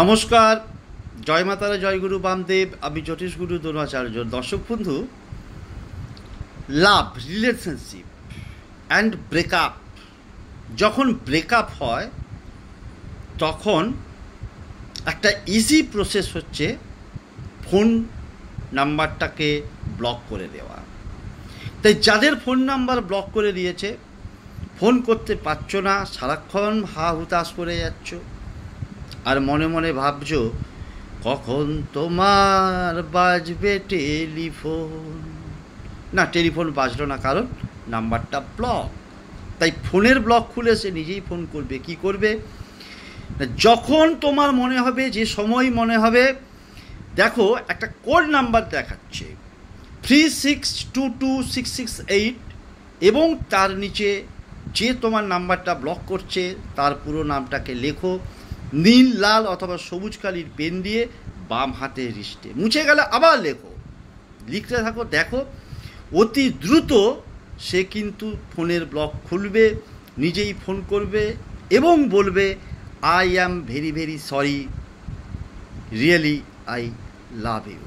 নমস্কার, জয় মাতারা, জয় গুরু বামদেব। আমি জ্যোতিষ গুরু দ্রোণাচার্য। দর্শক বন্ধু, লাভ, রিলেশনশিপ অ্যান্ড ব্রেকআপ, যখন ব্রেকআপ হয় তখন একটা ইজি প্রসেস হচ্ছে ফোন নাম্বারটাকে ব্লক করে দেওয়া। তাই যাদের ফোন নাম্বার ব্লক করে দিয়েছে, ফোন করতে পারছো না, সারাক্ষণ হা হুতাশ করে যাচ্ছ আর মনে মনে ভাবছো কখন তোমার বাজবে টেলিফোন। না, টেলিফোন বাজলো না, কারণ নাম্বারটা ব্লক। তাই ফোনের ব্লক খুলে সে নিজেই ফোন করবে। কি করবে? যখন তোমার মনে হবে, যে সময় মনে হবে, দেখো একটা কোড নাম্বার দেখাচ্ছে 36226668 এবং তার নিচে যে তোমার নাম্বারটা ব্লক করছে তার পুরো নামটাকে লেখো নীল, লাল অথবা সবুজ কালির পেন দিয়ে বাম হাতের রিস্টে। মুছে গেলে আবার লেখো, লিখতে থাকো। দেখো অতি দ্রুত সে কিন্তু ফোনের ব্লক খুলবে, নিজেই ফোন করবে এবং বলবে I am very very sorry, really I love you.